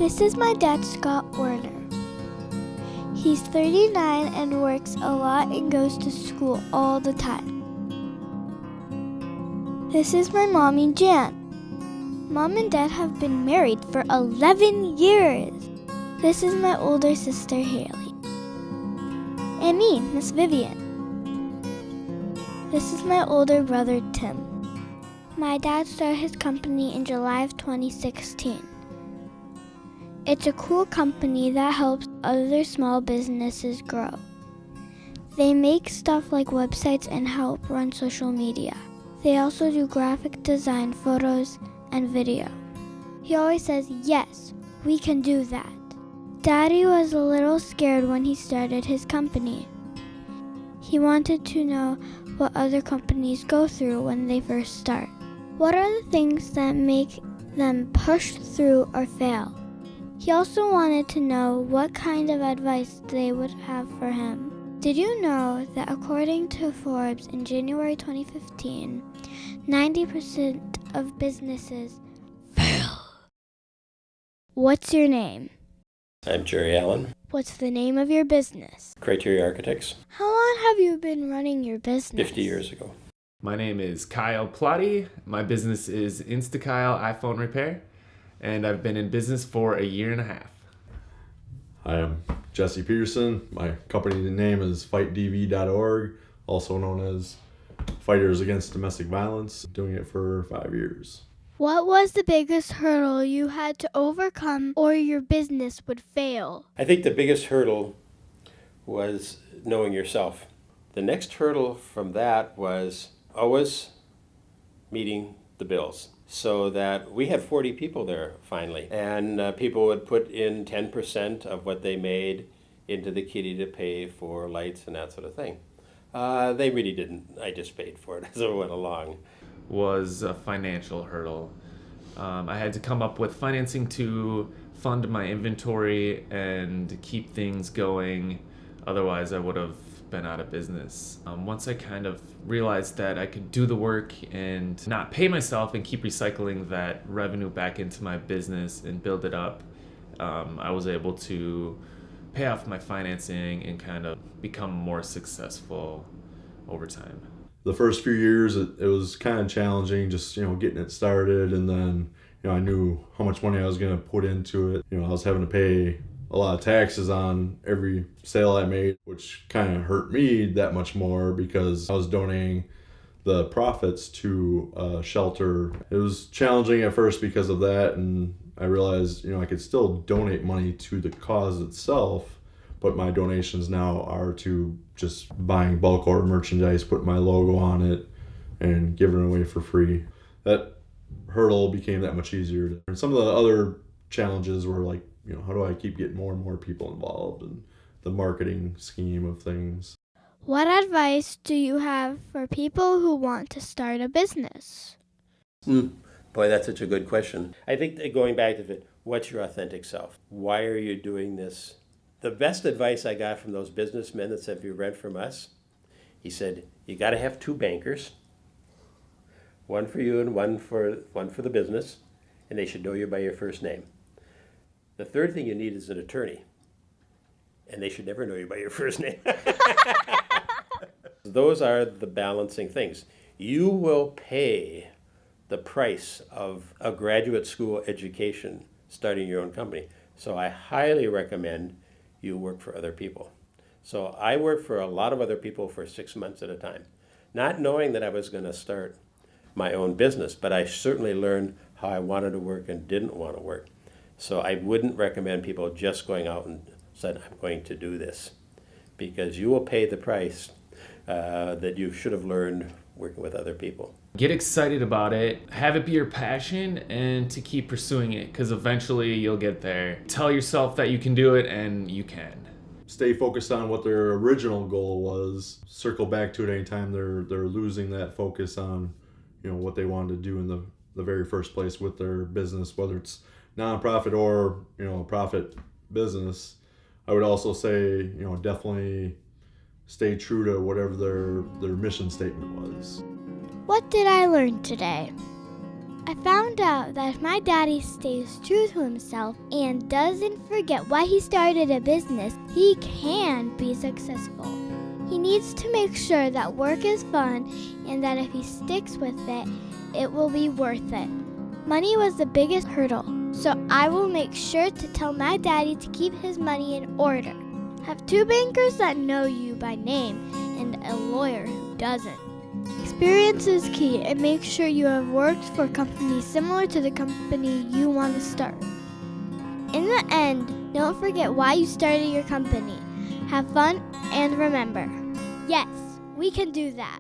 This is my dad, Scott Werner. He's 39 and works a lot and goes to school all the time. This is my mommy, Jan. Mom and Dad have been married for 11 years. This is my older sister, Haley. And me, Miss Vivian. This is my older brother, Tim. My dad started his company in July of 2016. It's a cool company that helps other small businesses grow. They make stuff like websites and help run social media. They also do graphic design, photos, and video. He always says, yes, we can do that. Daddy was a little scared when he started his company. He wanted to know what other companies go through when they first start. What are the things that make them push through or fail? He also wanted to know what kind of advice they would have for him. Did you know that according to Forbes in January 2015, 90% of businesses fail? What's your name? I'm Jerry Allen. What's the name of your business? Criteria Architects. How long have you been running your business? 50 years ago. My name is Kyle Plotty. My business is InstaKyle iPhone repair, and I've been in business for a year and a half. Hi, I'm Jesse Peterson. My company name is FightDV.org, also known as Fighters Against Domestic Violence. Doing it for 5 years. What was the biggest hurdle you had to overcome or your business would fail? I think the biggest hurdle was knowing yourself. The next hurdle from that was always meeting the bills. So that we had 40 people there finally, and people would put in 10% of what they made into the kitty to pay for lights and that sort of thing. They really didn't. I just paid for it as it went along. Was a financial hurdle. I had to come up with financing to fund my inventory and keep things going. Otherwise, I would have been out of business. Once I kind of realized that I could do the work and not pay myself and keep recycling that revenue back into my business and build it up, I was able to pay off my financing and kind of become more successful over time. The first few years, it was kind of challenging, just getting it started, and then I knew how much money I was going to put into it. I was having to pay a lot of taxes on every sale I made, which kind of hurt me that much more because I was donating the profits to a shelter. It was challenging at first because of that, and I realized I could still donate money to the cause itself, but my donations now are to just buying bulk order merchandise, putting my logo on it, and giving it away for free. That hurdle became that much easier. And some of the other challenges were like, how do I keep getting more and more people involved in the marketing scheme of things? What advice do you have for people who want to start a business? Boy, that's such a good question. I think that going back to it, what's your authentic self? Why are you doing this? The best advice I got from those businessmen that said, if you rent from us, he said, you got to have 2 bankers, one for you and one for the business, and they should know you by your first name. The third thing you need is an attorney, and they should never know you by your first name. Those are the balancing things. You will pay the price of a graduate school education starting your own company. So I highly recommend you work for other people. So I worked for a lot of other people for 6 months at a time, not knowing that I was going to start my own business, but I certainly learned how I wanted to work and didn't want to work. So I wouldn't recommend people just going out and said, I'm going to do this, because you will pay the price that you should have learned working with other people. Get excited about it, have it be your passion, and to keep pursuing it, because eventually you'll get there. Tell yourself that you can do it, and you can. Stay focused on what their original goal was. Circle back to it anytime they're losing that focus on what they wanted to do in the very first place with their business, whether it's nonprofit or a profit business. I would also say definitely stay true to whatever their mission statement was. What did I learn today? I found out that if my daddy stays true to himself and doesn't forget why he started a business, he can be successful. He needs to make sure that work is fun and that if he sticks with it, it will be worth it. Money was the biggest hurdle, so I will make sure to tell my daddy to keep his money in order. Have 2 bankers that know you by name and a lawyer who doesn't. Experience is key, and make sure you have worked for companies similar to the company you want to start. In the end, don't forget why you started your company. Have fun and remember, yes, we can do that.